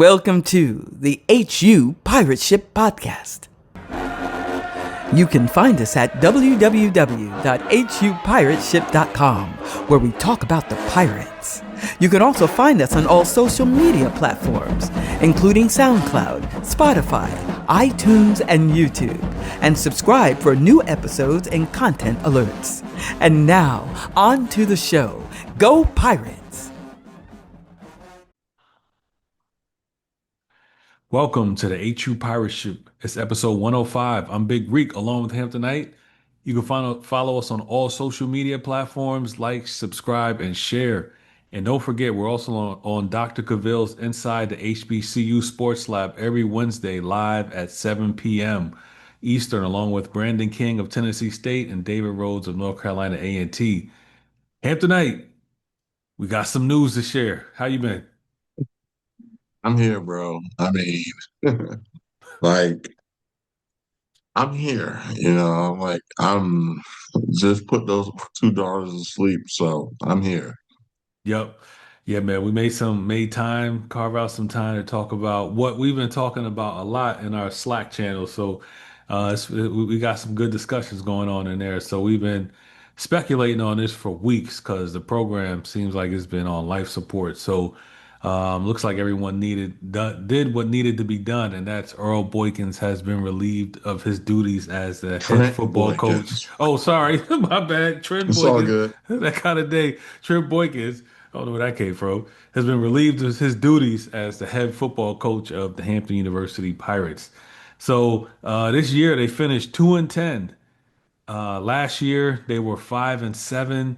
Welcome to the HU Pirate Ship Podcast. You can find us at www.hupirateship.com, where we talk about the pirates. You can also find us on all social media platforms, including SoundCloud, Spotify, iTunes, and YouTube, and subscribe for new episodes and content alerts. And now, on to the show. Go Pirates! Welcome to the HU Pirate Ship. It's episode 105. I'm Big Reek along with Hampton Knight. You can follow us on all social media platforms, like, subscribe, and share. And don't forget, we're also on Dr. Cavill's Inside the HBCU Sports Lab every Wednesday live at 7 p.m. Eastern, along with Brandon King of Tennessee State and David Rhodes of North Carolina A&T. Hampton Knight, we got some news to share. How you been? I'm here, bro. Like, I'm here, I'm just put those two daughters to sleep, so I'm here. Yep. Yeah, man. We made time, carve out some time to talk about what we've been talking about a lot in our Slack channel. So we got some good discussions going on in there. So we've been speculating on this for weeks because the program seems like it's been on life support. So looks like everyone did what needed to be done, and that's Earl Boykins has been relieved of his duties as the head Trenton football coach. Boykins. Oh, sorry, my bad. Trent It's all Boykins, good. that kind of day. Trent Boykins, I don't know where that came from, has been relieved of his duties as the head football coach of the Hampton University Pirates. So this year they finished 2-10. Last year they were 5-7,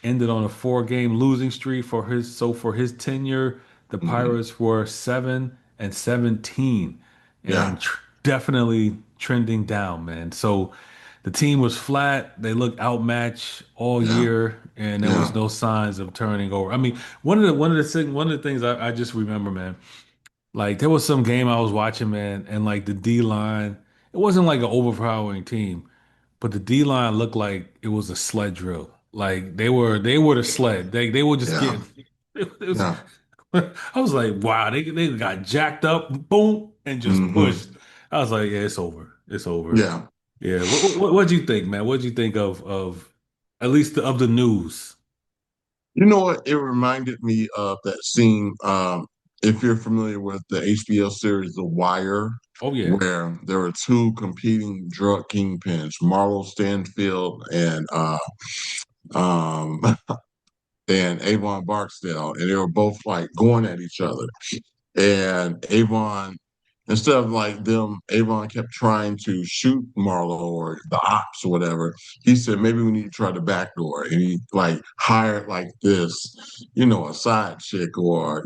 ended on a four-game losing streak for his tenure. The Hmm. Pirates were 7-17, and Yeah, definitely trending down, man. So the team was flat. They looked outmatched all yeah, year, and there was yeah. no signs of turning over. I mean, one of the things I just remember, man. Like there was some game I was watching, man, and like the D line, it wasn't like an overpowering team, but the D line looked like it was a sled drill. Like they were the sled. They were just Yeah, getting. It was, yeah. I was like, wow, they got jacked up, boom, and just Hmm. pushed. I was like, yeah, it's over. It's over. Yeah. Yeah. What'd you think, man? What'd you think of at least of the news? You know what? It reminded me of that scene, if you're familiar with the HBO series The Wire, Oh yeah. where there were two competing drug kingpins, Marlo Stanfield um and Avon Barksdale, and they were both like going at each other. And Avon, instead of like them, Avon kept trying to shoot Marlo or the ops or whatever. He said maybe we need to try the back door, and he like hired like this, a side chick or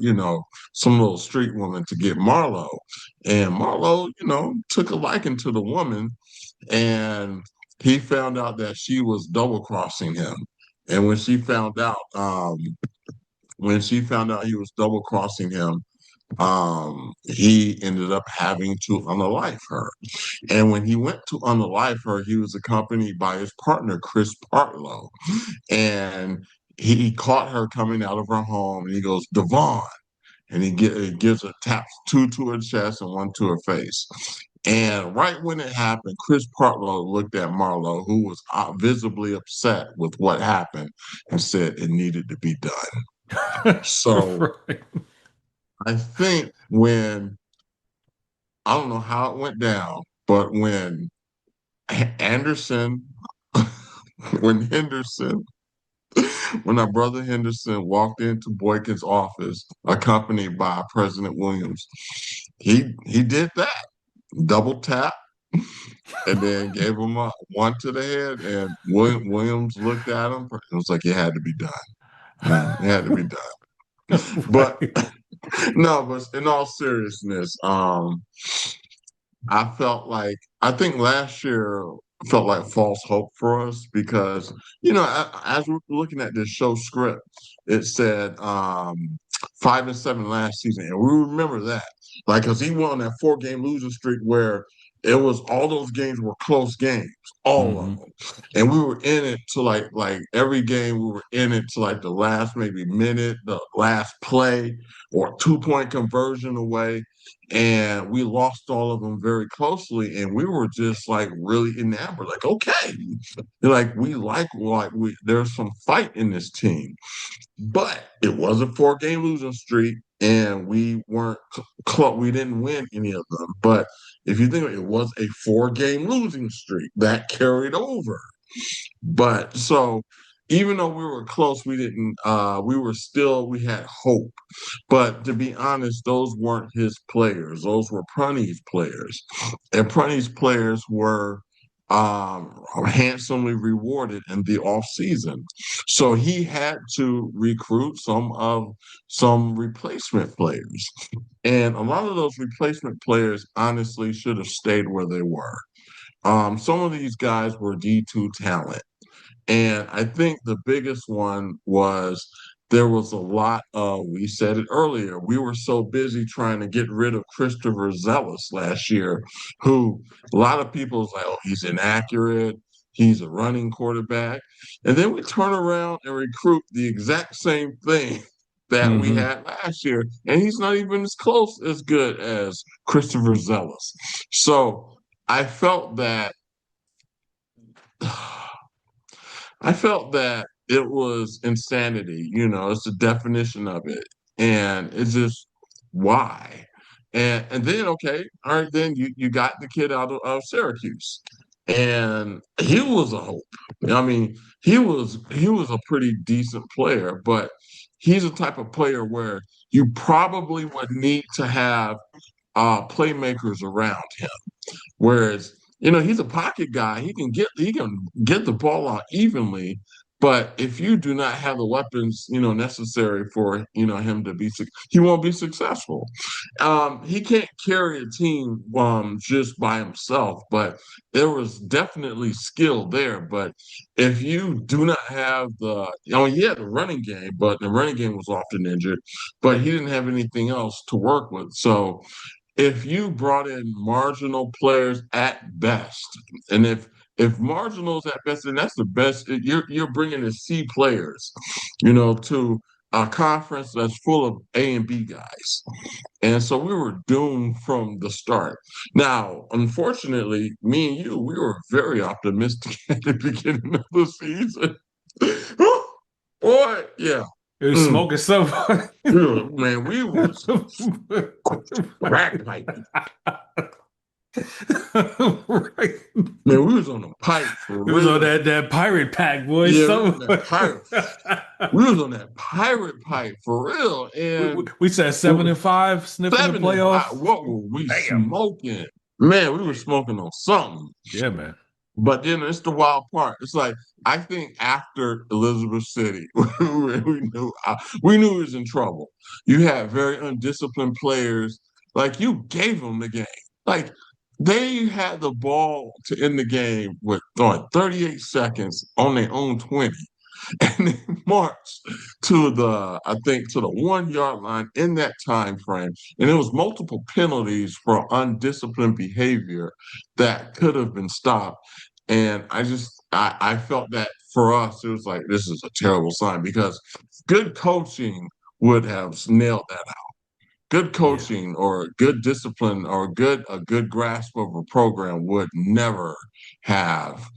some little street woman to get Marlo, and Marlo, took a liking to the woman, and he found out that she was double crossing him. And when she found out he was double crossing him, he ended up having to unalive her. And when he went to unalive her, he was accompanied by his partner, Chris Partlow. And he caught her coming out of her home and he goes, Devon. And he gives her taps two to her chest and one to her face. And right when it happened, Chris Partlow looked at Marlowe, who was visibly upset with what happened, and said it needed to be done. So Right. I think I don't know how it went down, but when Anderson, when Henderson, when our brother Henderson walked into Boykin's office, accompanied by President Williams, he did that double tap and then gave him a one to the head. And Williams looked at him and was like, "It had to be done. It had to be done." But Right. no, but in all seriousness, I think last year felt like false hope for us because as we're looking at this show script, it said 5-7 last season, and we remember that, like, because he went on that 4-game losing streak where It was all those games were close games, all of Mm-hmm. them, and we were in it to like every game we were in it to like the last maybe minute, the last play, or 2 point conversion away, and we lost all of them very closely, and we were just like really enamored, like okay, like we there's some fight in this team. But it was a 4 game losing streak, and we weren't close. We didn't win any of them. But if you think of it, it was a 4 game losing streak that carried over. But so even though we were close, we didn't. We were still. We had hope. But to be honest, those weren't his players. Those were Prunty's players, and Prunty's players were handsomely rewarded in the off season. So he had to recruit some replacement players, and a lot of those replacement players honestly should have stayed where they were. Some of these guys were D2 talent. And I think the biggest one was there was a lot of, we said it earlier, we were so busy trying to get rid of Christopher Zealous last year, who a lot of people was like, oh, he's inaccurate, he's a running quarterback. And then we turn around and recruit the exact same thing that we Mm-hmm. had last year, and he's not even as close as good as Christopher Zealous. So I felt that I felt that it was insanity, it's the definition of it. And it's just why? And then okay, all right, then you got the kid out of Syracuse. And he was a hope. I mean, he was a pretty decent player, but he's a type of player where you probably would need to have playmakers around him. Whereas, he's a pocket guy. He can get the ball out evenly, but if you do not have the weapons, necessary for him to he won't be successful. He can't carry a team just by himself, but there was definitely skill there. But if you do not have he had the running game, but the running game was often injured, but he didn't have anything else to work with. So if you brought in marginal players at best, and if marginals at best, then that's the best. You're bringing in C players, to a conference that's full of A and B guys, and so we were doomed from the start. Now, unfortunately, me and you, we were very optimistic at the beginning of the season. Boy, yeah. It was Mm. smoking something. Man, we was crack piping. Right. Man, we was on the pipe for It was on real. that pirate pack, boy. Yeah, we was on that pirate pipe for real. And We said 7-5, sniffing the 7-5, playoff. what were we Damn. smoking? Man, we were smoking on something. Yeah, man. But then it's the wild part. It's like I think after Elizabeth City, we knew he was in trouble. You had very undisciplined players. Like you gave them the game. Like they had the ball to end the game with 38 seconds on their own 20. And they marched I think to the 1 yard line in that time frame. And it was multiple penalties for undisciplined behavior that could have been stopped. And I felt that for us, it was like this is a terrible sign because good coaching would have nailed that out. Good Yeah. coaching or good discipline or a good grasp of a program would never have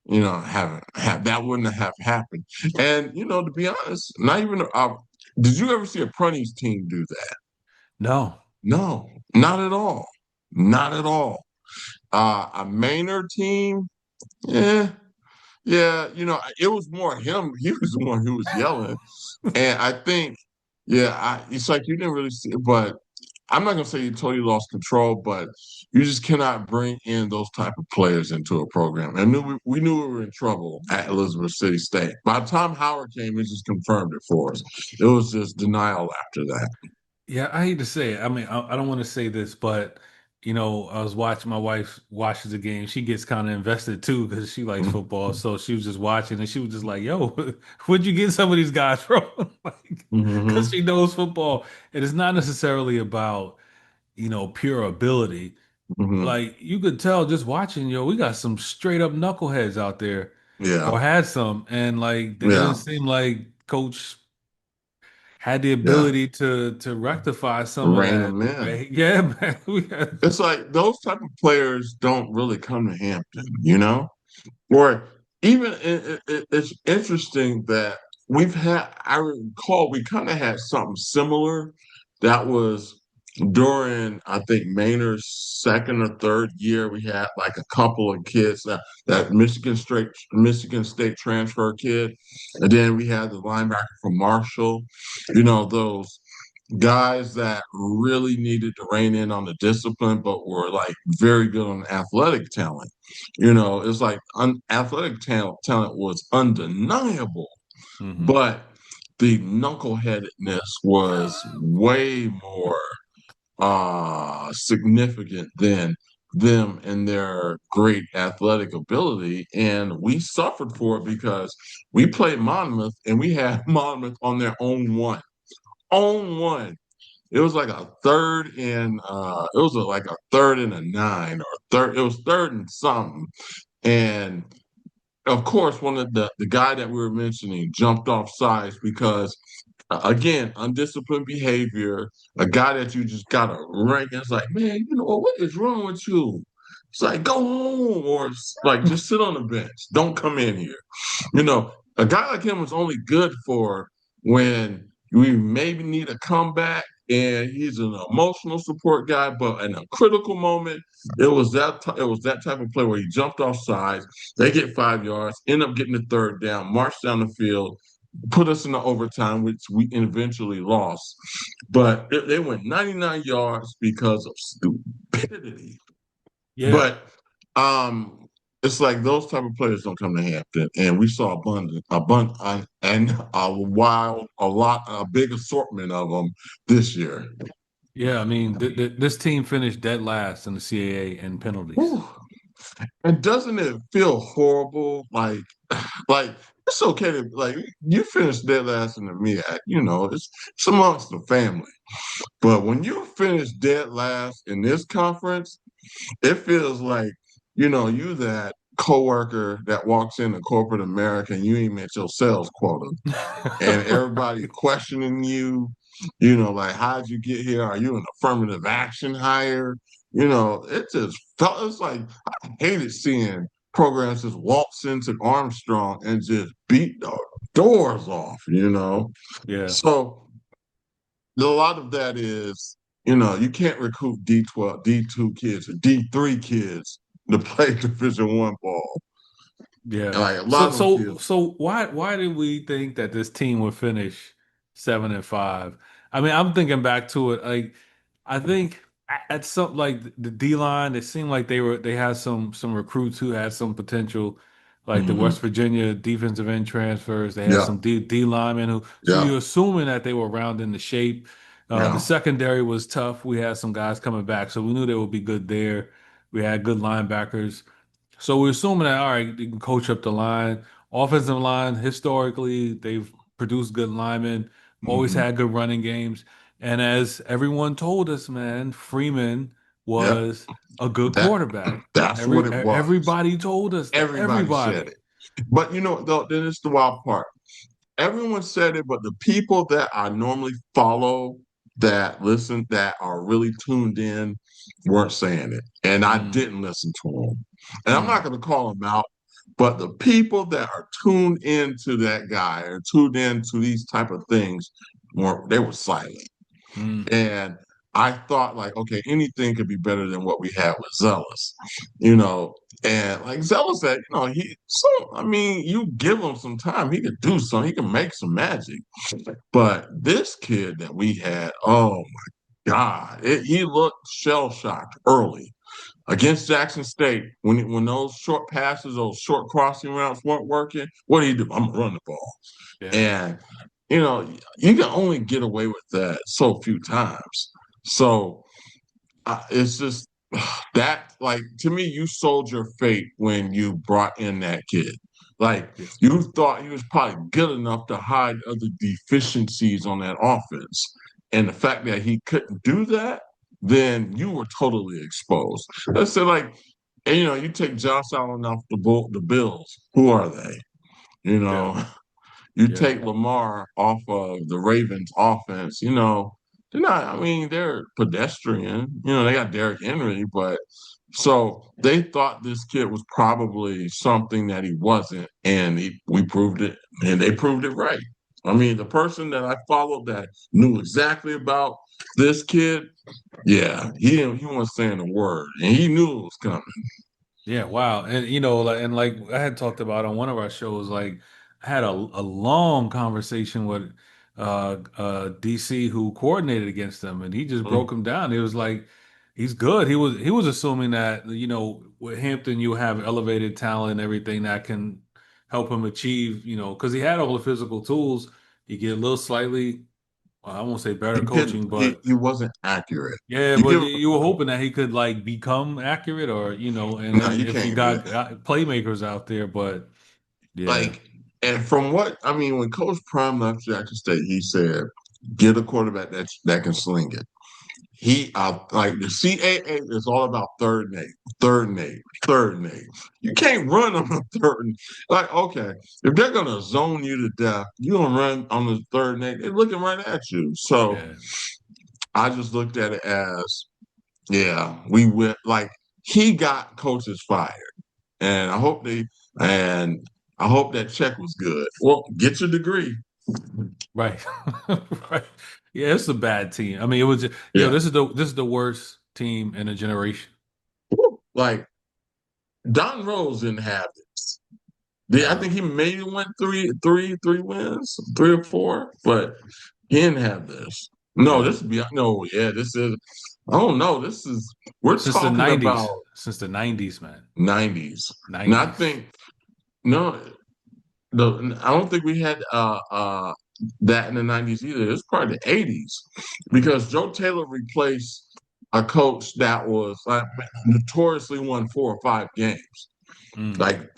have that wouldn't have happened. And to be honest, not even did you ever see a Prunty's team do that? No. No, not at all. Not at all. A Maynard team, yeah, yeah, it was more him. He was the one who was yelling. And I think, yeah, it's like you didn't really see it, but I'm not gonna say you totally lost control, but you just cannot bring in those type of players into a program. And we knew we were in trouble at Elizabeth City State. By the time Howard came, it just confirmed it for us. It was just denial after that. Yeah, I hate to say it. I mean, I don't want to say this, but I was watching my wife watches the game. She gets kind of invested too because she likes football. So she was just watching and she was just like, "Yo, where'd you get some of these guys from?" Like, because Mm-hmm. she knows football. And it's not necessarily about, pure ability. Hmm. like you could tell just watching, yo, we got some straight up knuckleheads out there, Yeah, or had some, and like it didn't yeah, seem like Coach had the yeah. ability to rectify some of Rein that. them in. Yeah, man. We had, It's like those type of players don't really come to Hampton, you know? Or even it's interesting that I recall we kind of had something similar that was during, I think, Maynard's second or third year. We had like a couple of kids that Michigan State transfer kid. And then we had the linebacker from Marshall, those guys that really needed to rein in on the discipline, but were like very good on athletic talent. It's like athletic talent was undeniable, Mhm. but the knuckleheadedness was way more significant than them and their great athletic ability. And we suffered for it because we played Monmouth and we had Monmouth on their own one. Own one. It was like a third and it was like a third and a nine or third. It was third and something. And of course, one of the guy that we were mentioning jumped off sides because again, undisciplined behavior. A guy that you just gotta rank. It's like, man, what is wrong with you? It's like go home or it's like just sit on the bench. Don't come in here. A guy like him was only good for when we maybe need a comeback and he's an emotional support guy, but in a critical moment, it was that type of play where he jumped off sides, they get 5 yards, end up getting the third down, march down the field, put us in the overtime, which we eventually lost. But they went 99 yards because of stupidity. Yeah. But it's like those type of players don't come to Hampton, and we saw and a big assortment of them this year. Yeah, I mean, this team finished dead last in the CAA in penalties. Whew. And doesn't it feel horrible? Like it's okay to like you finish dead last in the MEAC, it's amongst the family. But when you finish dead last in this conference, it feels like, you that coworker that walks into corporate America and you ain't met your sales quota and everybody questioning you, like how'd you get here? Are you an affirmative action hire? It just felt it's like I hated seeing programs just waltz into Armstrong and just beat the doors off. Yeah. So a lot of that is, you can't recruit D12, D2 kids or D3 kids to play Division I ball. Yeah. And like a lot So of them so kids. so why did we think that this team would finish 7-5? I mean, I'm thinking back to it. Like, I think at some like the D line, it seemed like they had some recruits who had some potential, like the Hmm. West Virginia defensive end transfers. They had Yeah, some D linemen who. So yeah, you're assuming that they were round in the shape. The yeah. secondary was tough. We had some guys coming back, so we knew they would be good there. We had good linebackers. So we're assuming that, all right, you can coach up the line. Offensive line, historically, they've produced good linemen, always Hmm. had good running games. And as everyone told us, man, Freeman Yep. was a good That quarterback. that's what it was. Everybody told us that. Everybody said Everybody. it. But though, then it's the wild part. Everyone said it, but the people that I normally follow that are really tuned in weren't saying it. And I Mm, didn't listen to them. And I'm not mm, going to call them out, but the people that are tuned into that guy or tuned into these type of things they were silent. mm. And I thought like, okay, anything could be better than what we had with Zealous, you know. And like Zealous said, I mean, you give him some time, he could do something, he can make some magic. But this kid that we had, oh my God, he looked shell shocked early against Jackson State when those short passes, those short crossing routes weren't working. What do you do? I'm gonna run the ball. Yeah. And you can only get away with that so few times. So it's just that, like, to me, you sold your fate when you brought in that kid. Like, Yeah. you thought he was probably good enough to hide other deficiencies on that offense. And the fact that he couldn't do that, then you were totally exposed. Let's say like, and, you take Josh Allen off the Bills. Who are they? You Yeah. know, you Yeah. take Lamar off of the Ravens offense, they're not, I mean, they're pedestrian. They got Derrick Henry, but so they thought this kid was probably something that he wasn't, and we proved it, and they proved it right. I mean, the person that I followed that knew exactly about this kid, yeah, he wasn't saying a word, and he knew it was coming. Yeah, wow. And like I had talked about on one of our shows, like I had a long conversation with DC who coordinated against them, and he just Mm. broke him down. It was like he's good. He was assuming that, with Hampton you have elevated talent and everything that can help him achieve, because he had all the physical tools. He get a little slightly, well, I won't say better He couldn't. coaching, He, but he wasn't accurate. yeah, You but give you were hoping that he could like become accurate, or and no, then you if you can't do got that. playmakers out there, but yeah, Like, and from what I mean, when Coach Prime left Jackson State, he said, "Get a quarterback that can sling it." He like the CAA is all about third and eight, third and eight, third and eight. You can't run on the third. Like, okay, if they're gonna zone you to death, you gonna run on the third and eight. They're looking right at you. So yeah, I just looked at it as, yeah, we went like he got coaches fired, and and I hope that check was good. Well, get your degree. right, right. Yeah, it's a bad team. I mean, it was Yeah, this is the worst team in a generation. like Don Rose didn't have this. I No, think he maybe went three wins, 3 or 4, but he didn't have this. No, yeah, this be no, yeah, this is. I don't know. This is we're since the talking about '90s, since the '90s, man, '90s, and I '90s. think no, I don't think we had that in the '90s either. It's probably the '80s Mm, because Joe Taylor replaced a coach that was notoriously won 4 or 5 games. mm. Like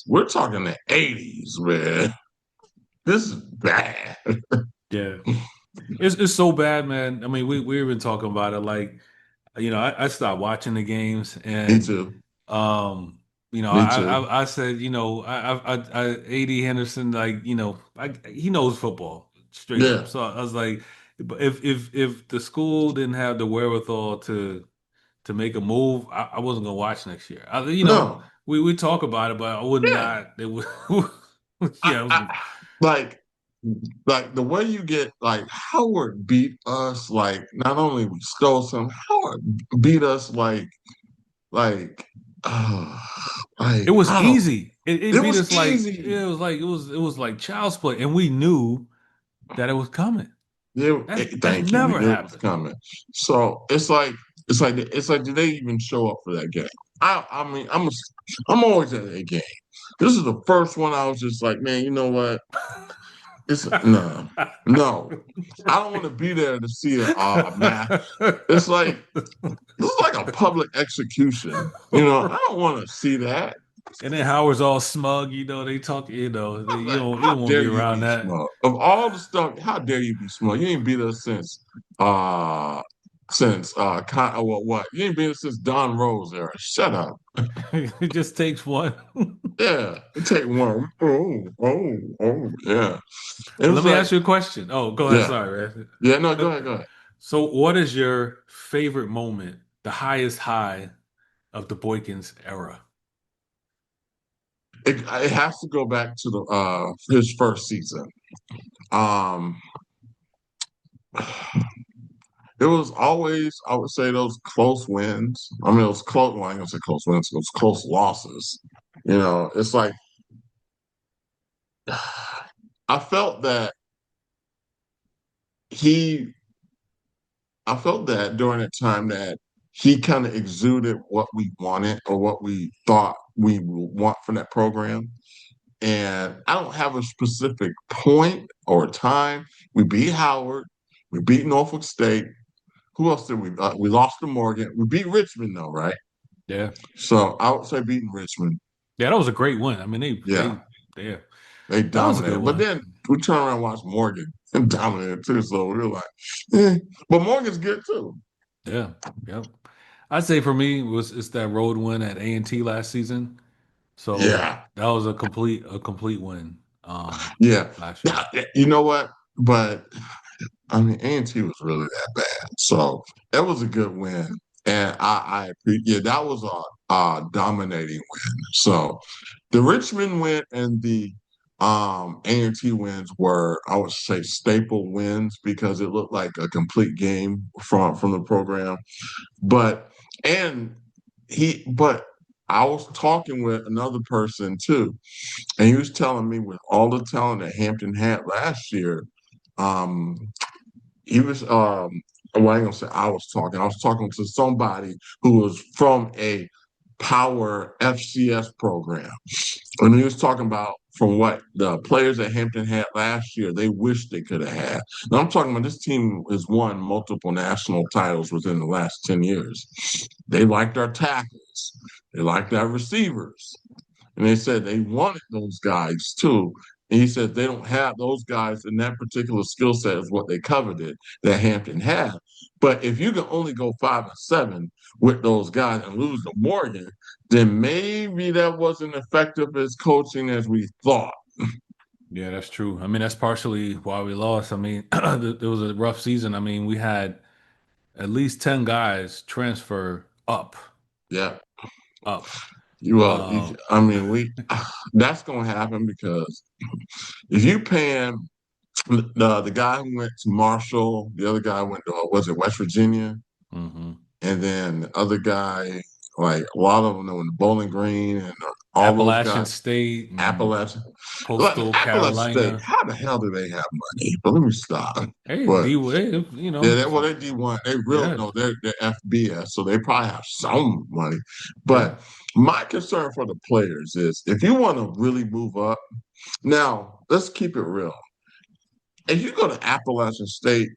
we're talking the '80s, man. This is bad. Yeah, it's so bad, man. I mean, we've been talking about it. Like, I stopped watching the games, Me and too. Me I too. I said, AD Henderson, like, he knows football straight up. Yeah. So I was like, but if the school didn't have the wherewithal to make a move, I wasn't gonna watch next year. No. We talk about it, but I would Yeah. not. It would, I, yeah, it was. I like the way you get like Howard beat us. Like not only we stole some, Howard beat us like uh, It like was I don't. easy. It It beat was us like easy. it was like child's play, and we knew that it was coming. That Thank you. We never knew it was happened. coming. So it's like did they even show up for that game? I mean I'm always at a game. This is the first one I was just like, man, you know what? It's no, no. I don't want to be there to see a match. It's like this is like a public execution. I don't want to see that. And then Howard's all smug, they talk, I'm you like, don't how want to dare be you around be that. smart? Of all the stuff, how dare you be smart? You ain't beat us what? You ain't been since Don Rose era. Shut up. It just takes one. Yeah, it take one. Oh, yeah. It Let was me like, ask you a question. Oh, go ahead. yeah, Sorry, man. yeah. No, go Uh, ahead, go ahead. So, what is your favorite moment, the highest high of the Boykins era? It has to go back to the his first season. Um, it was always, I would say, those close wins. I mean, it was close. Well, I ain't gonna say close wins. It was close losses. It's like I felt that he I felt that during that time that he kind of exuded what we wanted or what we thought we would want from that program. And I don't have a specific point or time. We beat Howard. We beat Norfolk State. Who else did we? We lost to Morgan. We beat Richmond though, right? Yeah. So I would say beating Richmond. Yeah, that was a great win. I mean, Yeah, yeah, they that was a good dominated. But one. then we turn around and watch Morgan and dominated too. So we were like, eh. But Morgan's good too. Yeah, yep. I'd say for me it's that road win at A&T last season. So Yeah, that was a complete win yeah. last year. Now, you know what? But I mean, A&T was really that bad. So that was a good win. And I appreciate, yeah, that was a dominating win. So the Richmond win and the A&T wins were, I would say, staple wins because it looked like a complete game from the program. But and but I was talking with another person too, and he was telling me with all the talent that Hampton had last year, um, he was well, I ain't gonna say I was talking to somebody who was from a power FCS program. And he was talking about from what the players that Hampton had last year, they wish they could have had. Now I'm talking about this team has won multiple national titles within the last 10 years. They liked our tackles, they liked our receivers. And they said they wanted those guys too. And he said they don't have those guys in that particular skill set is what they coveted that Hampton had. But if you can only go 5-7 with those guys and lose to Morgan, then maybe that wasn't effective as coaching as we thought. Yeah, that's true. I mean, that's partially why we lost. I mean, it was a rough season. I mean, we had at least 10 guys transfer Yeah. up. You, Um, I mean, that's going to happen because if you paying the guy who went to Marshall, the other guy went to, was it West Virginia? mhm. And then the other guy, like a lot of them know in the Bowling Green and all those Appalachian guys, State and Appalachian. Like Coastal Appalachian State, Carolina. how the hell do they have money? But let me stop. Hey, But D-Wave, yeah, well, they D1. They real yeah, no, they're FBS, so they probably have some money. yeah. But my concern for the players is if you want to really move up, now let's keep it real. If you go to Appalachian State,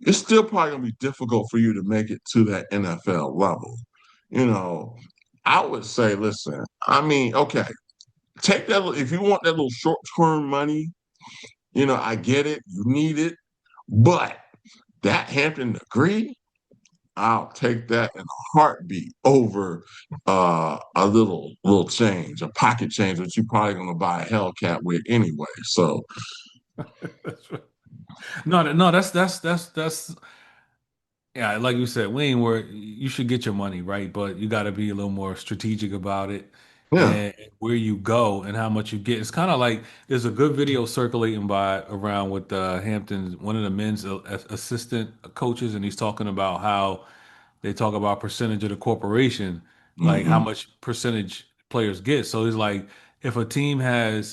it's still probably gonna be difficult for you to make it to that NFL level. You know, I would say, listen, I mean, okay, take that if you want that little short-term money, I get it, you need it, but that Hampton degree, I'll take that in a heartbeat over a little change, a pocket change that you're probably gonna buy a Hellcat with anyway. So That's right. No, no, that's yeah, like you said, we ain't where you should get your money, right? But you got to be a little more strategic about it yeah. and where you go and how much you get. It's kind of like there's a good video circulating by around with Hampton's one of the men's assistant coaches, and he's talking about how they talk about percentage of the corporation, like how Mm-hmm. much percentage players get. So it's like if a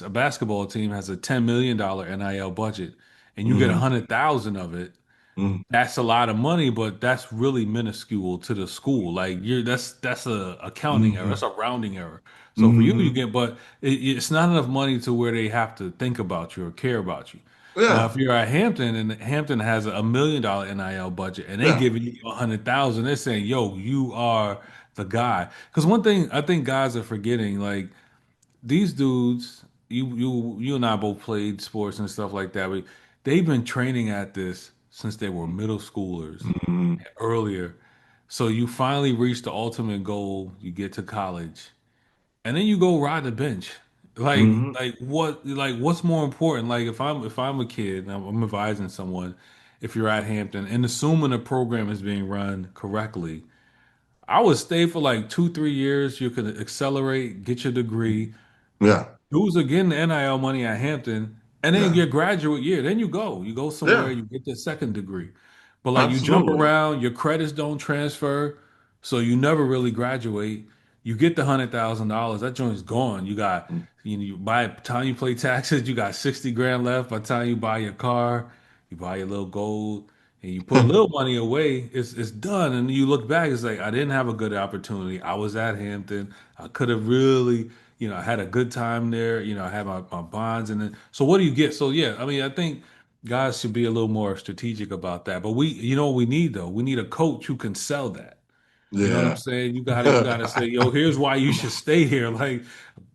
basketball team has a $10 million NIL budget and you get Mm-hmm. 100,000 of it, Mm-hmm. that's a lot of money, but that's really minuscule to the school. Like that's a accounting error, Mm-hmm. that's a rounding error. So for you, you Mm-hmm. get, but it's not enough money to where they have to think about you or care about you. Now, if Yeah. you're at Hampton and Hampton has $1 million NIL budget and they Yeah. giving you 100,000, they're saying, "Yo, you are the guy." Because one thing I think guys are forgetting, like these dudes, you and I both played sports and stuff like that. But they've been training at this since they were middle schoolers Mm-hmm. earlier. So you finally reach the ultimate goal. You get to college, and then you go ride the bench. Mm-hmm. What's more important? Like if I'm a kid and I'm advising someone, if you're at Hampton and assuming the program is being run correctly, I would stay for like 2, 3 years. You could accelerate, get your degree, Yeah. dudes are getting the NIL money at Hampton, and then Yeah. your graduate year, then you go somewhere, Yeah. you get the second degree. But like you jump Absolutely. around, your credits don't transfer, so you never really graduate. You get the $100,000, that joint's gone. By the time you pay taxes, you got 60 grand left. By the time you buy your car, you buy your little gold, and you put a little money away, it's done. And you look back, it's like I didn't have a good opportunity. I was at Hampton. I could have really, I had a good time there. I had my bonds, and then so what do you get? So yeah, I mean, I think guys should be a little more strategic about that. But you know what we need though? We need a coach who can sell that. You know what I'm Yeah. saying? You gotta say, yo, here's why you should stay here. Like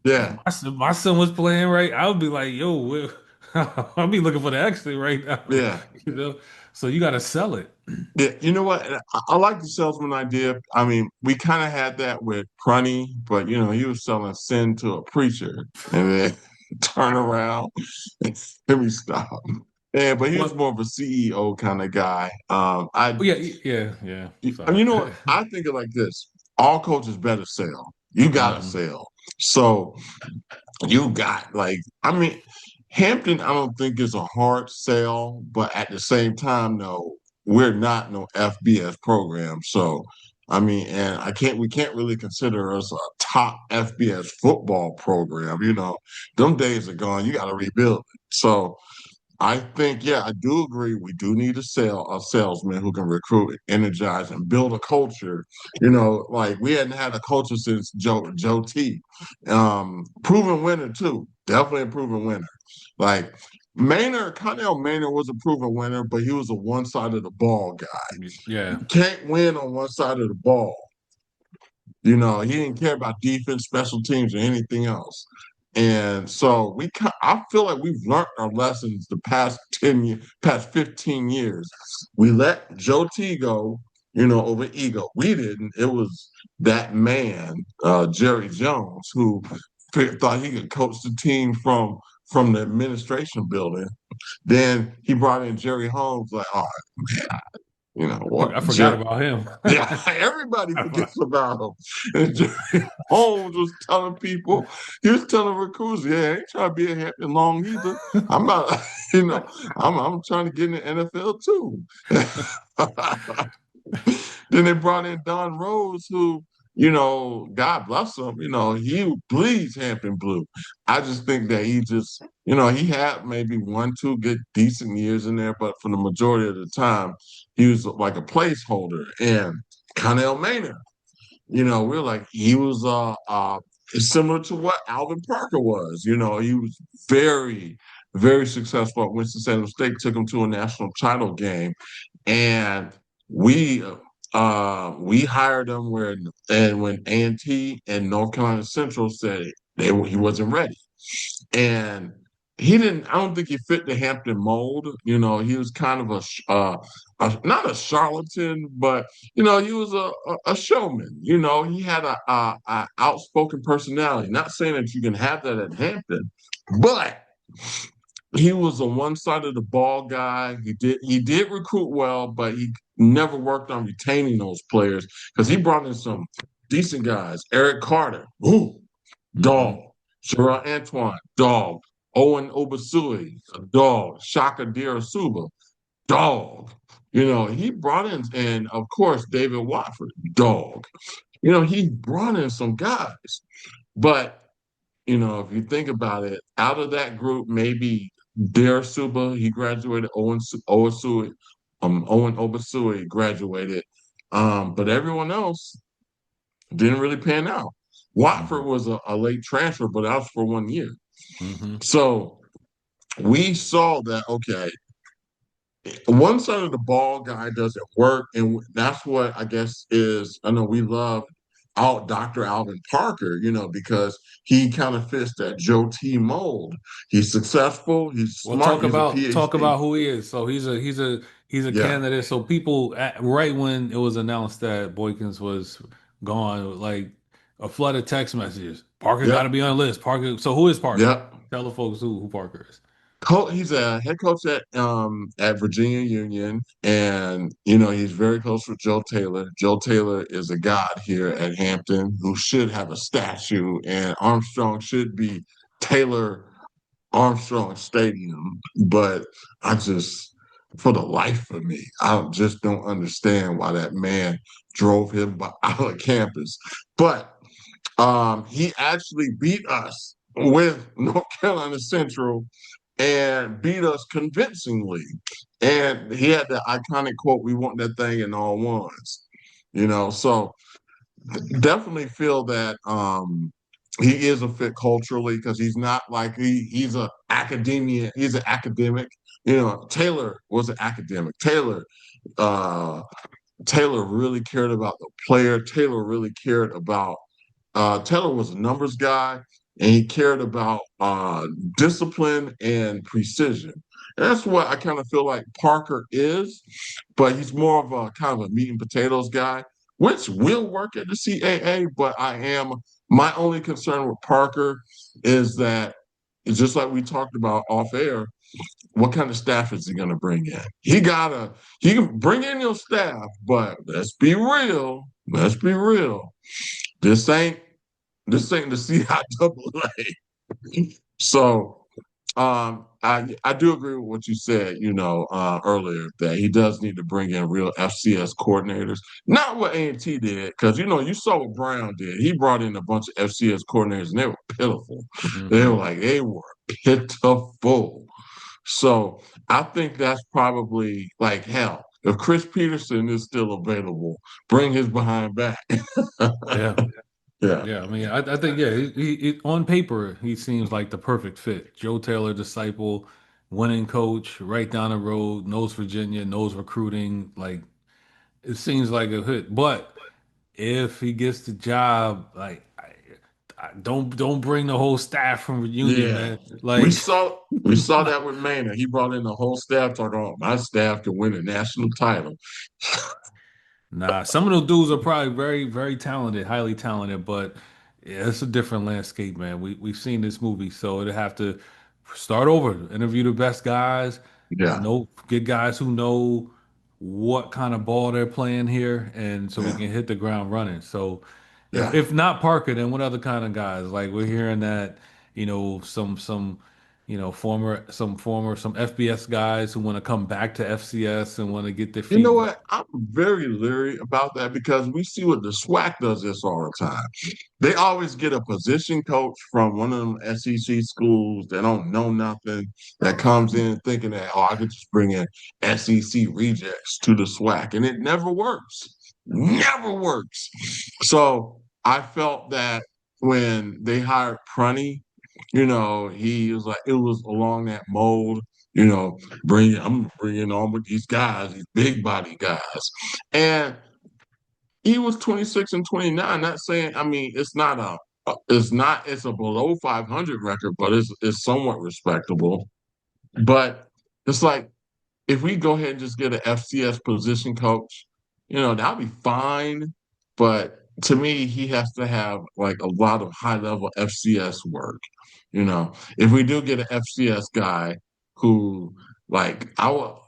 Yeah. my son was playing right. I would be like, yo, I'll be looking for the exit right now. Yeah. You know, so you got to sell it. Yeah, you know what? I like the salesman idea. I mean, we kind of had that with Prunty, but he was selling sin to a preacher and then turn around and let me stop. Yeah, but he was Well, more of a CEO kind of guy. yeah, yeah, yeah. You Sorry. know what? I think of like this: all coaches better sell. You gotta hmm sell. So you got I mean, Hampton, I don't think is a hard sell, but at the same time, no, we're not no FBS program. So I mean, and we can't really consider us a top FBS football program. Them days are gone. You got to rebuild it. So I think, yeah, I do agree. We do need a salesman who can recruit, energize, and build a culture. Like we hadn't had a culture since Joe T. Proven winner too, definitely a proven winner. Like Connell Maynard was a proven winner, but he was a one side of the ball guy. Yeah. You can't win on one side of the ball. He didn't care about defense, special teams, or anything else. And so I feel like we've learned our lessons the past 10 years, past 15 years. We let Joe T go, over ego. We didn't. It was that man, Jerry Jones, who thought he could coach the team from the administration building. Then he brought in Jerry Holmes, like, oh man, what? I forgot about him. Yeah, everybody forgets about him. And Jerry Holmes was telling people, he was telling recruits, yeah, I ain't trying to be a Hampton long either. I'm not, I'm trying to get in the NFL too. Then they brought in Don Rose, who, God bless him, he bleeds Hampton blue. I just think that he had maybe one, two good, decent years in there, but for the majority of the time, he was like a placeholder. And Connell Maynard, we're like, he was similar to what Alvin Parker was. He was very, very successful at Winston-Salem State, took him to a national title game. And we hired him when A&T and North Carolina Central said he wasn't ready. And I don't think he fit the Hampton mold. He was kind of not a charlatan, but he was a showman. He had a outspoken personality. Not saying that you can have that at Hampton, but he was a one side of the ball guy. He did recruit well, but he never worked on retaining those players because he brought in some decent guys. Eric Carter, ooh, dog. hmm Sherrod Antoine, dog. Owen Obasui, a dog. Shaka Dirasuba, dog. He brought in, and of course, David Watford, dog. He brought in some guys. But, if you think about it, out of that group, maybe Dirasuba, he graduated, Owen Obasui graduated. But everyone else didn't really pan out. Watford was a late transfer, but that was for 1 year. hmm So we saw that, okay, one side of the ball guy doesn't work. And that's what I guess I know we love out Dr. Alvin Parker, because he kind of fits that Joe T mold. He's successful, he's Well, smart, he's a talk PhD. about who he is. So he's a Yeah, candidate. So people right when it was announced that Boykins was gone, like a flood of text messages. Parker got to yep, be on the list. Parker. So who is Parker? yep. Tell the folks who Parker is. He's a head coach at Virginia Union, and he's very close with Joe Taylor. Joe Taylor is a god here at Hampton who should have a statue, and Armstrong should be Taylor Armstrong Stadium. But for the life of me, I just don't understand why that man drove him out of campus. But he actually beat us with North Carolina Central and beat us convincingly. And he had the iconic quote, "We want that thing in all ones." So definitely feel that he is a fit culturally because he's not like he's an academic. Taylor was an academic. Uh, Taylor really cared about the player. Taylor was a numbers guy, and he cared about discipline and precision. And that's what I kind of feel like Parker is, but he's more of a kind of a meat and potatoes guy, which will work at the CAA. But my only concern with Parker is that it's just like we talked about off air. What kind of staff is he going to bring in? He can bring in your staff, but let's be real. Let's be real. This ain't this ain't the CIAA. So I do agree with what you said, earlier that he does need to bring in real FCS coordinators. Not what A&T did, because you saw what Brown did. He brought in a bunch of FCS coordinators, and they were pitiful. They were pitiful. So I think that's probably like hell. If Chris Peterson is still available, bring his behind back. Yeah. Yeah, Yeah, I mean, I think yeah, on paper he seems like the perfect fit. Joe Taylor, disciple, winning coach, right down the road, knows Virginia, knows recruiting. Like it seems like a hit. But if he gets the job, like I don't bring the whole staff from Union, yeah. man. We Like saw we saw that with Maynard. He brought in the whole staff talking about my staff can win a national title. nah, some of those dudes are probably very, very talented, highly talented, but yeah, it's a different landscape, man. We've seen this movie, so it'd have to start over, interview the best guys, Yeah, get guys who know what kind of ball they're playing here, and so we yeah, can hit the ground running. So yeah. if not Parker, then what other kind of guys? Like we're hearing that, some some FBS guys who want to come back to FCS and want to get their You know feet wet. what? I'm very leery about that because we see what the SWAC does this all the time. They always get a position coach from one of them SEC schools that don't know nothing, that comes in thinking that, oh, I could just bring in SEC rejects to the SWAC. And it never works. Never works. So I felt that when they hired Prunty, he was like, it was along that mold, I'm bringing on with these guys, these big body guys. And he was 26 and 29. Not saying, I mean, it's a below 500 record, but it's somewhat respectable. But it's like if we go ahead and just get an FCS position coach, that'll be fine. But to me, he has to have like a lot of high level FCS work. If we do get an FCS guy who like I'll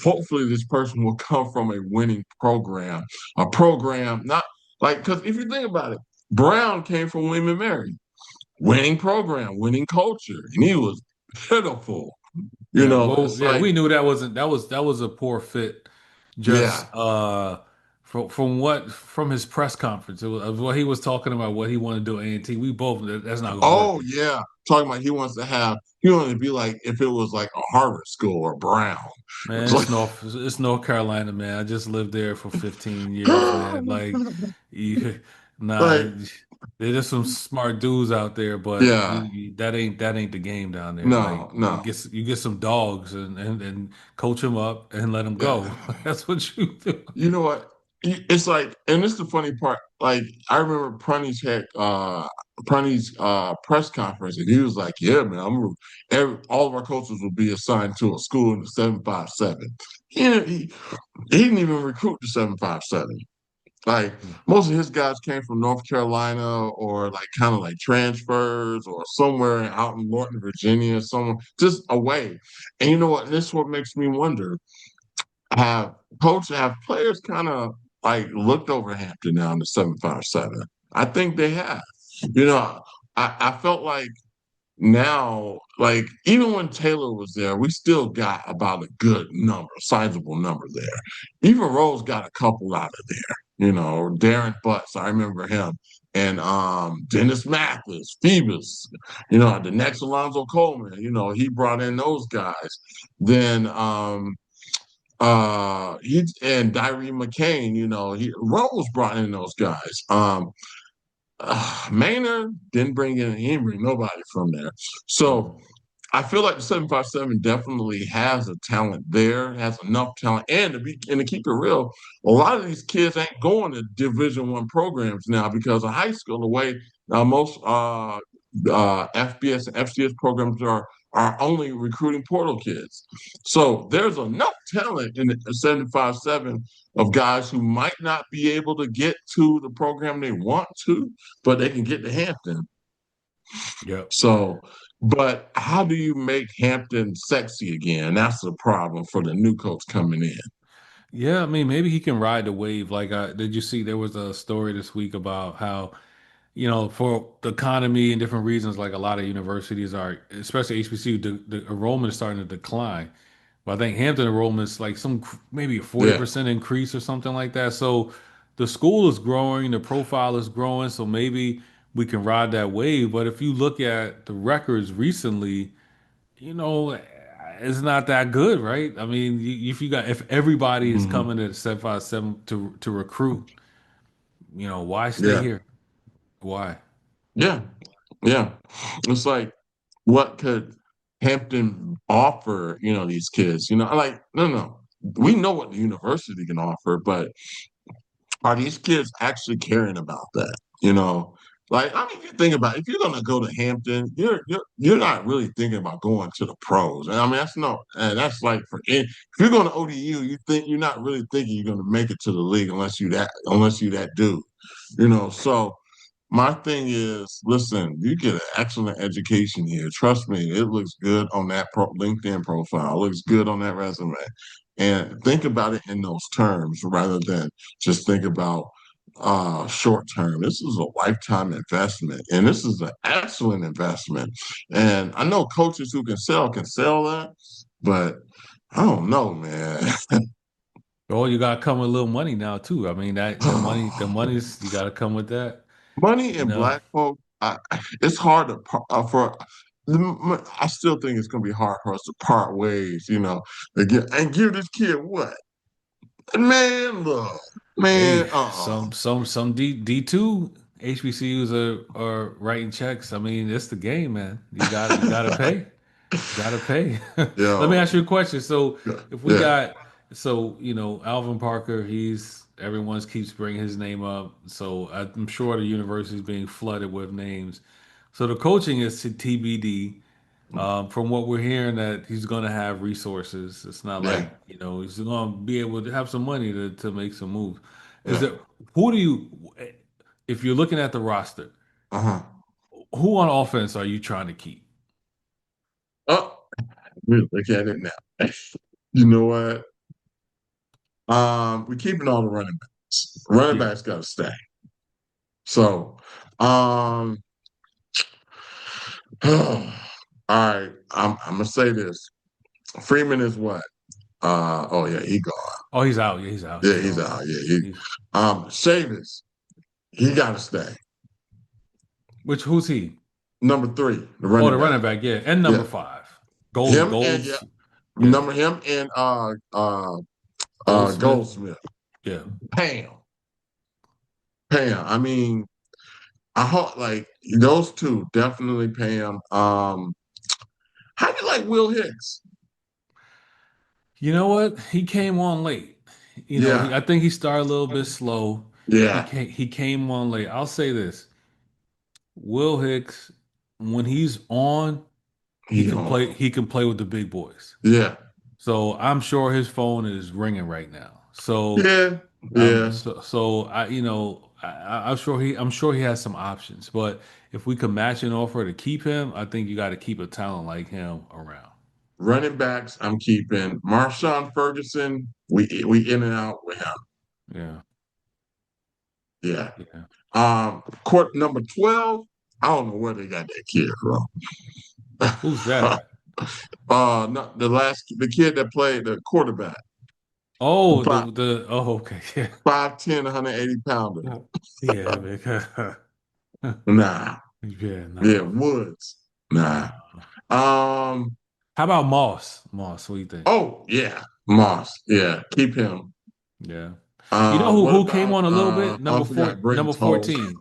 hopefully this person will come from a winning program, a program not like because if you think about it, Brown came from William and Mary, winning program, winning culture, and he was pitiful. Yeah, well, It's yeah, like we knew that was a poor fit. yeah. Just from his press conference, it was of what he was talking about, what he wanted to do at A&T. We both that's not gonna work. Oh yeah, talking about he wants to be like if it was like a Harvard school or Brown. It's Man, like it's North Carolina, man. I just lived there for 15 years, man. Like, you, nah, like there's just some smart dudes out there, but yeah, that ain't the game down there. Like, no, no, you get some dogs and coach them up and let them yeah. go. That's what you do. You know what? It's like, and this is the funny part. Like I remember Prunty's press conference, and he was like, "Yeah, man, all of our coaches will be assigned to a school in the 757." He didn't even recruit the 757. Like most of his guys came from North Carolina or like kind of like transfers or somewhere out in Lorton, Virginia, somewhere just away. And you know what? This is what makes me wonder: have have players kind of like looked over Hampton now in the 757? I think they have. You know, I felt like now, like even when Taylor was there, we still got about a good number, a sizable number there. Even Rose got a couple out of there. Darren Butts, I remember him, and Dennis Mathis, Phoebus. The next Alonzo Coleman. He brought in those guys. Then he and Dyree McCain. Rose brought in those guys. Maynard didn't bring in, he didn't bring nobody from there. So Mhm. I feel like the 757 definitely has a talent there, has enough talent. And to keep it real, a lot of these kids ain't going to Division One programs now because of high school. The way now most FBS and FCS programs are only recruiting portal kids. So there's enough talent in the 75-7 of guys who might not be able to get to the program they want to, but they can get to Hampton. Yep. So, but how do you make Hampton sexy again? That's the problem for the new coach coming in. Yeah, I mean, maybe he can ride the wave. Like, did you see there was a story this week about how, for the economy and different reasons, like a lot of universities are, especially HBCU, the enrollment is starting to decline. But I think Hampton enrollment's like maybe a Yeah. 40% increase or something like that. So the school is growing, the profile is growing. So maybe we can ride that wave. But if you look at the records recently, you know, it's not that good, right? I mean, if everybody is Mhm. coming to 757 to recruit, why stay Yeah. here? Why? Yeah. Yeah. It's like, what could Hampton offer, these kids? Like, no. We know what the university can offer, but are these kids actually caring about that? Like, I mean, if you think about it, if you're gonna go to Hampton, you're not really thinking about going to the pros. And I mean, that's like if you're going to ODU, you're not really thinking you're gonna make it to the league unless you that dude. So my thing is, listen, you get an excellent education here. Trust me, it looks good on that LinkedIn profile. It looks good on that resume. And think about it in those terms rather than just think about short term. This is a lifetime investment, and this is an excellent investment. And I know coaches who can sell that, but I don't know, man. Oh, you gotta come with a little money now too. I mean, that the money's you gotta come with that. Money You and know, black folk, it's hard for. I still think it's gonna be hard for us to part ways, and give this kid what, man. Look, man. hey, some D2 HBCUs are writing checks. I mean, it's the game, man. You gotta pay. Gotta pay. Let me Yo, ask you a question. So if we yeah, got, Alvin Parker, everyone's keeps bringing his name up. So I'm sure the university is being flooded with names. So the coaching is to TBD. From what we're hearing, that he's going to have resources. It's not yeah, like he's going to be able to have some money to make some moves. Is yeah. there who do you, if you're looking at the roster, Uh-huh. who on offense are you trying to keep? Oh, we look at it now. You know what? We're keeping all the running backs. Running Yeah. backs got to stay. So, um, all right. I'm gonna say this. Freeman is what? Oh yeah, he gone. Oh, he's out. Yeah, he's out. Yeah, He's he's gone. out. Yeah, he. He's Chavis, he got to stay. who's he? Number 3, the Oh, the running back. running back. Yeah, and number Yeah, five, him and yeah, Golds. Yeah, number him and Goldsmith. Goldsmith. Yeah. Pam, Pam. I mean, I hope like those two definitely Pam. How do you like Will Hicks? You know what? He came on late. Yeah, I think he started a little bit slow. yeah, He came on late. I'll say this: Will Hicks, when he's on, he he can play. on. He can play with the big boys. Yeah, So I'm sure his phone is ringing right now. yeah, yeah. I'm sure he has some options. But if we could match an offer to keep him, I think you got to keep a talent like him around. Running backs, I'm keeping Marshawn Ferguson. We in and out with him. Yeah, Yeah. yeah. Court number 12. I don't know where they got that kid from. Who's that? Not the kid that played the quarterback. Oh, Five, okay, yeah, 5'10", 180 pounder. yeah, because Nah. yeah, Yeah, no, Woods. no. Nah. Um, How about Moss? Moss, what do you think? oh yeah, Moss. Yeah, keep him. Yeah. You know who What came about on a little bit? I forgot Brayton Number Toll. 14.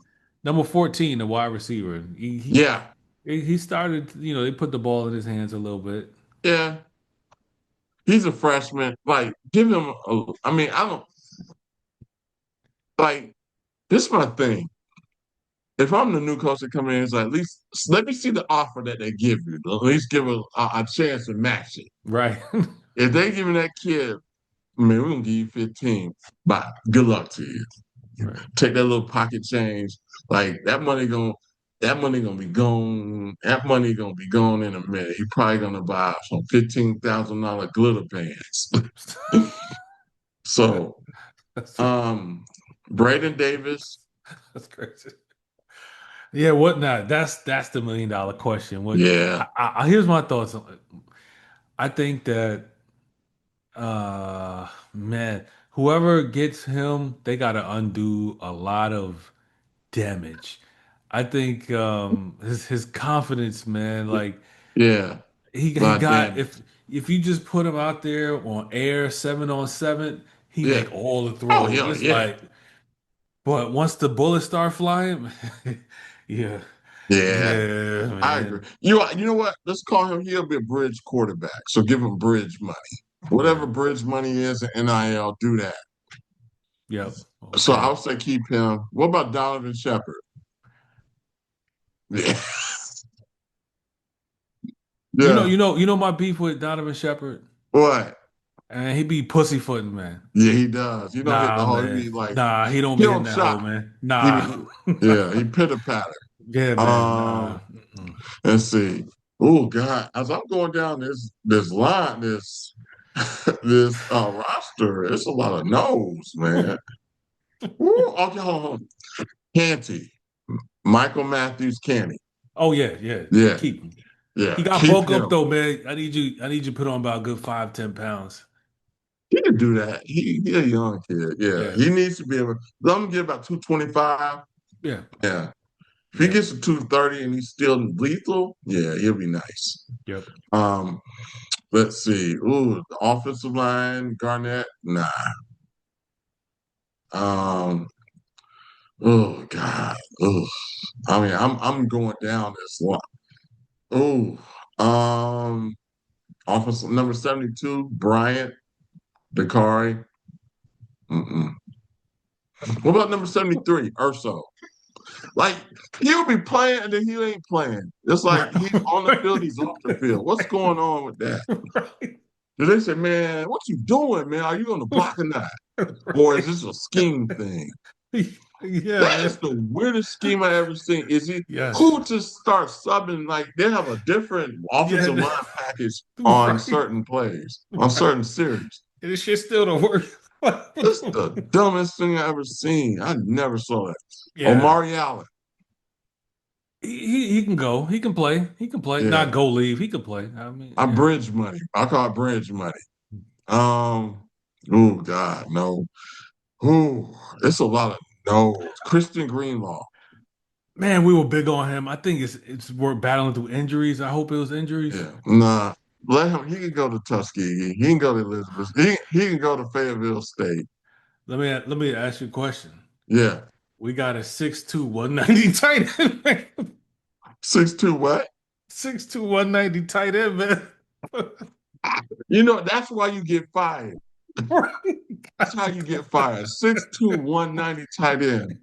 Number 14, the wide receiver. Yeah, He started, they put the ball in his hands a little bit. yeah. He's a freshman. Like, give him I mean, I don't like this is my thing. if I'm the new coach that come in, it's like, at least let me see the offer that they give you. At least give a chance to match it. Right. If they giving that kid, man, we're gonna give you 15. Bye. Good luck to you. Right. Take that little pocket change. Like that money gonna be gone. That money gonna be gone in a minute. He probably gonna buy some $15,000 glitter pants. So That's Braden Davis, that's crazy. Yeah, what not? That's the $1 million question. What yeah, here's my thoughts on it. I think that man, whoever gets him, they gotta undo a lot of damage. I think his confidence, man, like yeah, he God got damn it. if you just put him out there on air 7-on-7, he Yeah. make all the Oh throws. yeah, It's yeah. like, but once the bullets start flying, yeah, Yeah. yeah, I agree. man, You know what? Let's call him. He'll be a bridge quarterback. So give him bridge money. yeah, Whatever bridge money is in NIL, do that. yep, So I okay. would say keep him. What about Donovan Shepard? Yeah. Yeah. You know my beef with Donovan Shepard, What? and he be pussyfooting, man. Yeah, he does. He don't hit the Nah, hole. He man, be like, nah, he don't he be hitting don't that hole, shot. man. He Nah, be, yeah, he pitter patter. yeah, man, nah. Um, Mm-mm. let's see. Oh God, as I'm going down this line, this roster, it's a lot of no's, man. Ooh, okay, hold on. Canty. Michael Matthews Canty. Oh yeah, yeah, Yeah, keep him. yeah. He got Keep bulk up him. though, man. I need you to put on about a good 5-10 pounds. He can do that. He a young kid. Yeah. Yeah, He needs to be able let him get about 225. yeah, Yeah. If he yeah, gets to 230 and he's still lethal, yeah, he'll be nice. yep. Um, let's see. Ooh, the offensive line, Garnett, nah. Um, oh God. Oh, I mean, I'm going down this one. Oh, offensive number 72, Bryant, Dakari. Mm-mm. What about number 73, Urso? Like he'll be playing and then he ain't playing. It's like he's on the field, he's off the field. What's going on with that? Right, Do they say, man, what you doing, man? Are you on the block or not? Or is right. this a scheme thing? Yeah, That man. is the weirdest scheme I ever seen. Is he Yes. who just starts subbing like they have a different offensive Yeah. line package on Right. certain plays, on Right. certain series. And this shit still don't work. It's the dumbest thing I ever seen. I never saw that. Yeah. Omari Allen. He can go. He can play. He can play. Not Yeah. go leave. He can play. I mean, I yeah. bridge money. I call it bridge money. Um, oh God, no. Ooh, it's a lot of no. Christian Greenlaw. Man, we were big on him. I think we're battling through injuries. I hope it was injuries. Yeah. Nah. Let him he can go to Tuskegee. He can go to Elizabeth. He can go to Fayetteville State. Let me ask you a question. Yeah. We got a 6'2", 190 tight end, man. 6'2" what? 6'2", 190 tight end, man. You know, that's why you get fired. That's how you get fired. 6'2", 190 tight end.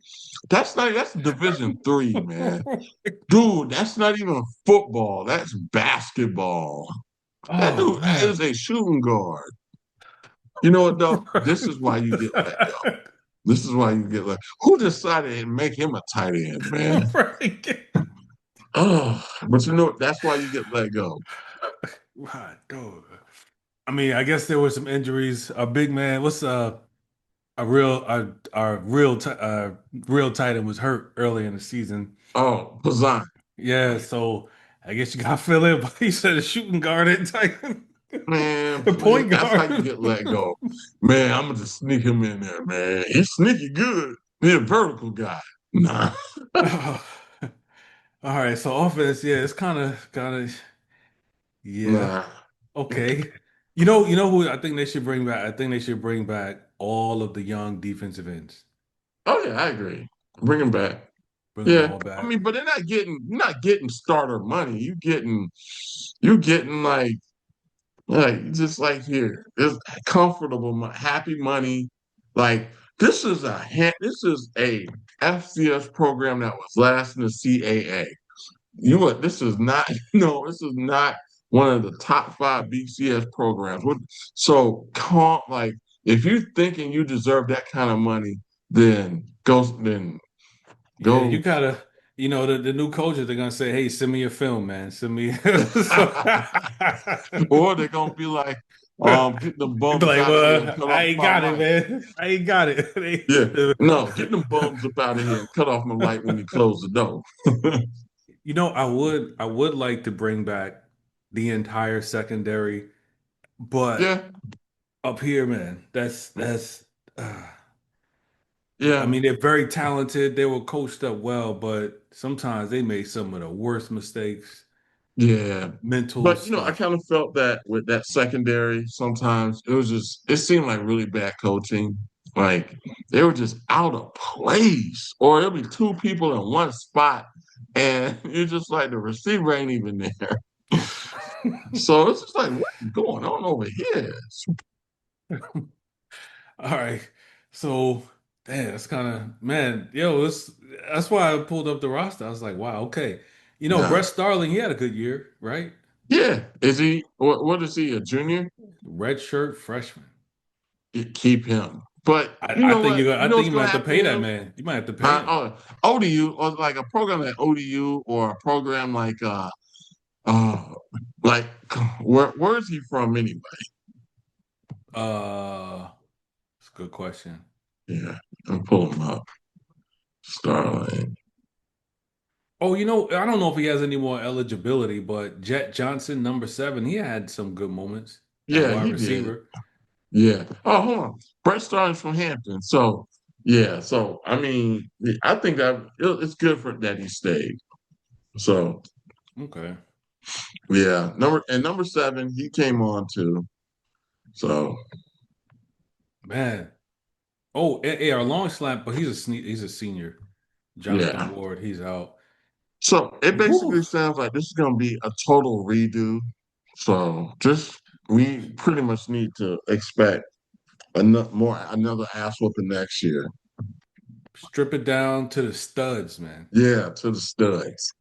That's Division 3, man. Dude, that's not even football. That's basketball. That Oh dude man. is a shooting guard. You know what though? This is why you get let go. This is why you get let. Who decided to make him a tight end, man? Right. Oh, but you know that's why you get let go. Right, dog. I mean, I guess there were some injuries. A big man, what's a real our real tight end was hurt early in the season. Oh, Pazan. Yeah, so I guess you got to fill in. But he said a shooting guard and tight end, Man, the please. point That's how guard. you get let go. Man, I'm gonna just sneak him in there, man. He's sneaky good. He's a vertical guy. Nah. All right, so offense, yeah, it's kind of, yeah, Nah. okay. You know who I think they should bring back? I think they should bring back all of the young defensive ends. Oh yeah, I agree. Bring him back. Bring them Yeah. all I back. mean, but you're not getting starter money. You getting like just like here. It's comfortable, happy money. Like this is a FCS program that was last in the CAA. This is not, this is not one of the top 5 BCS programs. So, like, if you're thinking you deserve that kind of money, then Yeah, you go. gotta, the new coaches, they're gonna say, "Hey, send me your film, man. Send me." So, Or they're gonna be like, get the bums like, out of here and well, cut I off ain't my got it, light. man. I ain't got it. Yeah, no, get them bums up out of here and cut off my light when you close the door. I would like to bring back the entire secondary, but Yeah, up here, man, that's. Uh, I yeah. mean, they're very talented. They were coached up well, but sometimes they made some of the worst mistakes, Yeah. mental But I stuff. kind of felt that with that secondary, sometimes it seemed like really bad coaching. Like they were just out of place. Or it'll be 2 people in one spot and you're just like the receiver ain't even there. So it's just like, what's going on over here? All right. So, damn, that's kind of man, yo, that's why I pulled up the roster. I was like, wow, okay. Brett Nah. Starling, he had a good year, right? Yeah. Is he what is he, a junior? Red shirt freshman. Keep him. But you I know think what? you I You know think what's you might gonna have to happen to pay that him? man. You might have to pay him. ODU, or like a program like ODU, or a program uh like where is he from anyway? It's a good question. Yeah, I'm pulling him up. Starling. Oh, I don't know if he has any more eligibility, but Jet Johnson, number 7, he had some good moments at Yeah, wide he did. receiver. Yeah. Oh, hold on. Brett Starling's from Hampton. So yeah, so I mean, I think that it's good for that he stayed. So Okay. yeah, number 7, he came on too. So Man. Oh, our long snap, but he's a senior. Jonathan yeah. Ward, he's out. So it Whew. basically sounds like this is going to be a total redo. So we pretty much need to expect another ass whooping next year. Strip it down to the studs, man. Yeah, to the studs.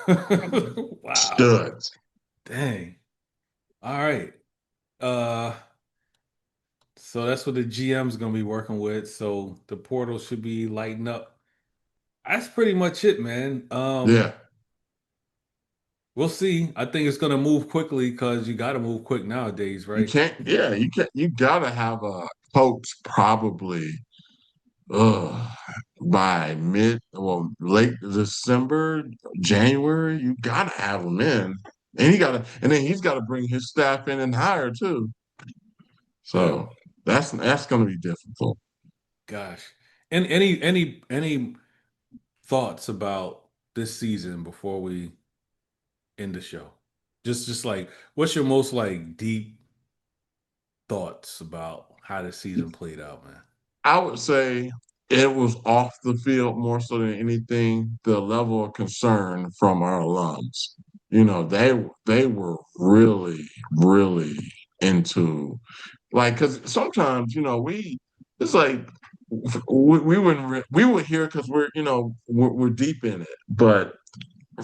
Wow. Studs. Dang. All right. Uh, so that's what the GM's gonna be working with. So the portal should be lighting up. That's pretty much it, man. Yeah. We'll see. I think it's gonna move quickly because you gotta move quick nowadays, right? You gotta have a coach probably by late December, January. You gotta have him in. And then he's gotta bring his staff in and hire too. Yeah. So that's gonna be difficult. Gosh. And any thoughts about this season before we end the show? Just like what's your most like deep thoughts about how the season played out, man? I would say it was off the field more so than anything, the level of concern from our alums. They were really, really into like because sometimes, it's like we were here because we're deep in it, but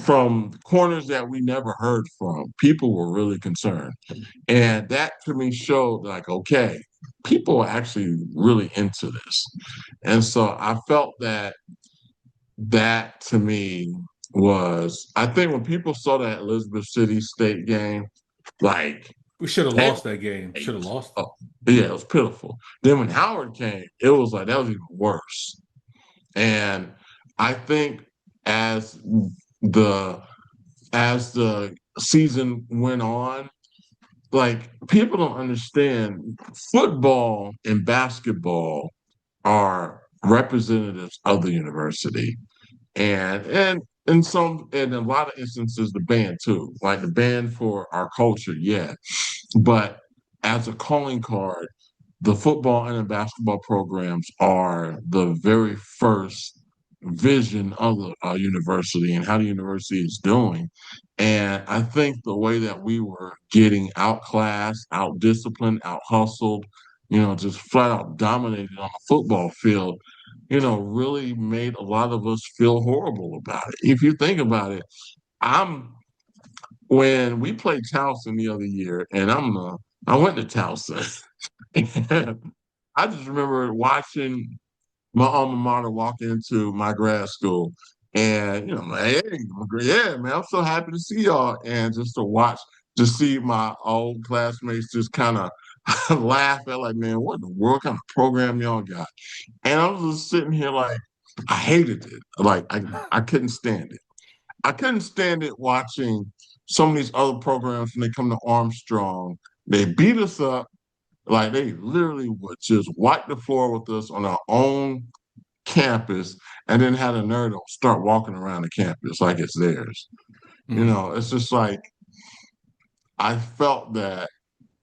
from corners that we never heard from, people were really concerned. And that to me showed like, okay, people are actually really into this. And so I felt that to me I think when people saw that Elizabeth City State game, like, We should have they, lost that game. Should have lost it. oh, yeah, it was pitiful. Then when Howard came, it was like, that was even worse. And I think as the as the season went on, like people don't understand football and basketball are representatives of the university. And in a lot of instances the band too. Like the band for our culture, yeah. But as a calling card, the football and the basketball programs are the very first vision of the university and how the university is doing. And I think the way that we were getting outclassed, outdisciplined, out hustled, just flat out dominated on the football field, really made a lot of us feel horrible about it. If you think about it, I'm when we played Towson the other year, and I went to Towson. And I just remember watching my alma mater walk into my grad school, and I'm like, hey, yeah, man, I'm so happy to see y'all, and just to see my old classmates just kind of laugh at like, man, what in the world kind of program y'all got? And I was just sitting here like, I hated it, like I couldn't stand it. I couldn't stand it watching some of these other programs when they come to Armstrong. They beat us up. Like they literally would just wipe the floor with us on our own campus and then had a nerd start walking around the campus like it's theirs. Mm. It's just like I felt that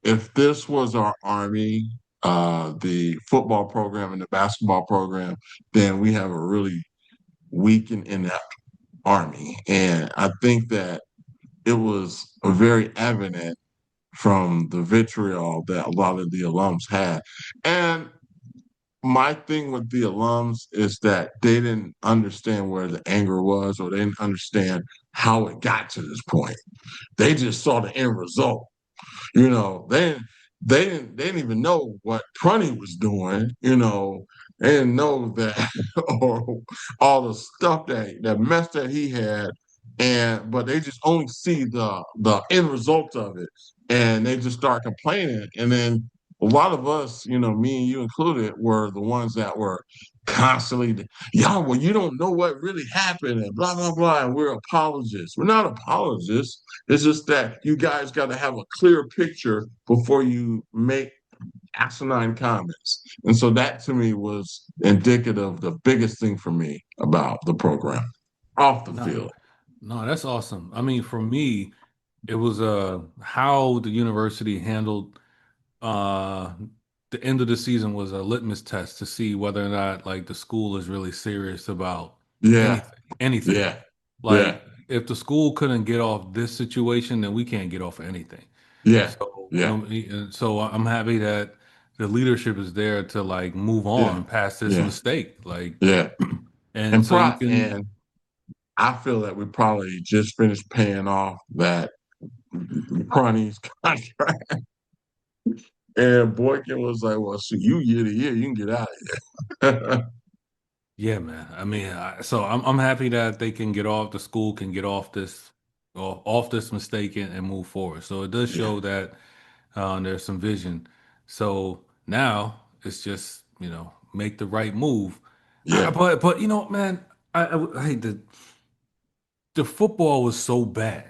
if this was our Army, the football program and the basketball program, then we have a really weak and inept Army. And I think that it was very evident from the vitriol that a lot of the alums had. And my thing with the alums is that they didn't understand where the anger was, or they didn't understand how it got to this point. They just saw the end result. They didn't even know what Prunty was doing. They didn't know that or all the stuff that mess that he had, but they just only see the end result of it, and they just start complaining. And then a lot of us, me and you included, were the ones that were constantly, y'all, well, you don't know what really happened, and blah blah blah. And we're apologists. We're not apologists. It's just that you guys got to have a clear picture before you make asinine comments. And so that to me was indicative of the biggest thing for me about the program off the No, field. no, that's awesome. I mean, for me, it was how the university handled uh the end of the season was a litmus test to see whether or not like the school is really serious about Yeah, anything. yeah, yeah, Like if the school couldn't get off this situation, then we can't get off anything. yeah, So yeah, no, and so I'm happy that the leadership is there to like move yeah, on past this yeah, mistake. Like, yeah. and so you can, And I feel that we probably just finished paying off that Pronny's contract. And Boykin was like, well, so you year to year, you can get out of here. yeah, man. I mean, so I'm happy that they can get off, the school can get off this mistake and move forward. So it does Yeah, show that there's some vision. So now it's just make the right move. yeah, But man, I hate the football was so bad.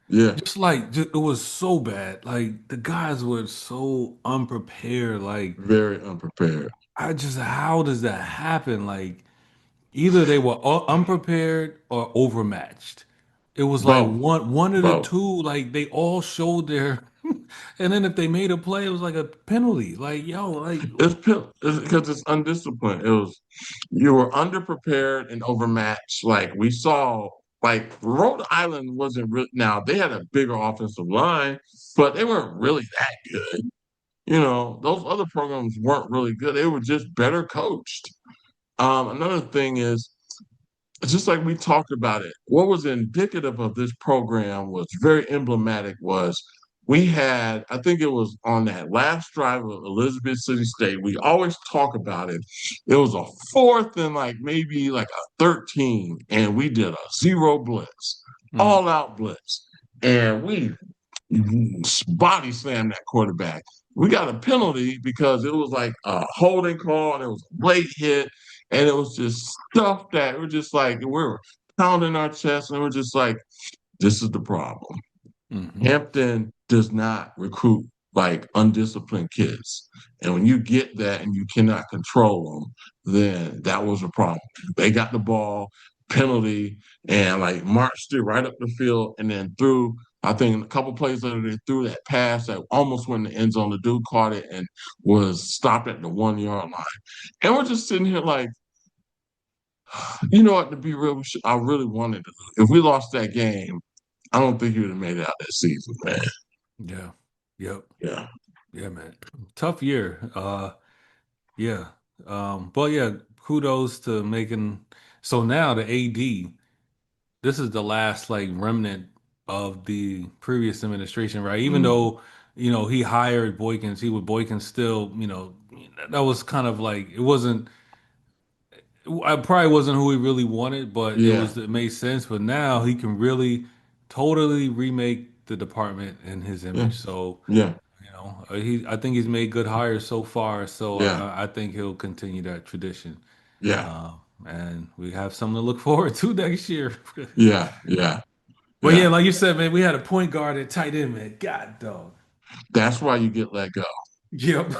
yeah. It was so bad. Like the guys were so unprepared. Like Very unprepared. how does that happen? Like either they were unprepared or overmatched. It was like Both, one of the both. two. Like they all showed their, and then if they made a play, it was like a penalty. Like yo, like It's because it's undisciplined. You were underprepared and overmatched. Like we saw, like Rhode Island wasn't really. Now they had a bigger offensive line, but they weren't really that good. Those other programs weren't really good. They were just better coached. Another thing is, just like we talked about it, what was indicative of this program was very emblematic was we had, I think it was on that last drive of Elizabeth City State, we always talk about it. It was a fourth and like maybe like a 13, and we did a zero blitz, mm, all out blitz. And we body slammed that quarterback. We got a penalty because it was like a holding call and it was a late hit, and it was just stuff that we're just like we were pounding our chest, and we're just like, this is the problem. mhm, Hampton does not recruit like undisciplined kids. And when you get that and you cannot control them, then that was a problem. They got the ball, penalty, and like marched it right up the field and then threw. I think a couple plays later, they threw that pass that almost went in the end zone. The dude caught it and was stopped at the 1 yard line. And we're just sitting here like, you know what, to be real, I really wanted to. If we lost that game, I don't think he would have made it out that season, man. yeah, yep, Yeah. yeah, man. Tough year. Yeah. But yeah, kudos to making. So now the AD, this is the last like remnant of the previous administration, right? Even Mm, though, he hired Boykins, he would Boykins still, that was kind of like it wasn't. I probably wasn't who he really wanted, but yeah, it made sense. But now he can really totally remake the department in his yeah, image. So, yeah, I think he's made good hires so far. So yeah, I think he'll continue that tradition. yeah, Uh, and we have something to look forward to next year. yeah, yeah, But yeah, yeah. like you said, man, we had a point guard and tight end, man. God dog. That's why you get let go. Yep.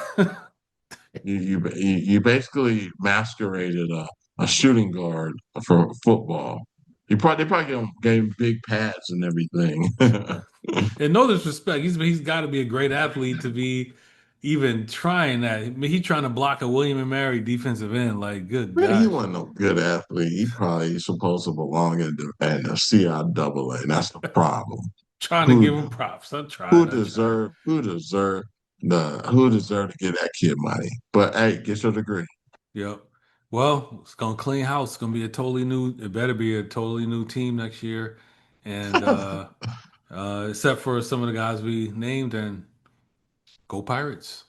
You basically masqueraded a shooting guard for football. They probably gave him big pads and everything. And no disrespect, he's got to be a great athlete to be even trying that. I mean, he trying to block a William and Mary defensive end. Like, good Man, he gosh, wasn't no good athlete. He probably supposed to belong in the CIAA. That's the problem. trying to give Who him props. I tried. I tried. who deserved to get that kid money? But hey, get your degree. Yep. Well, it's gonna clean house. It's gonna be a totally new. It better be a totally new team next year, and except for some of the guys we named, and go Pirates.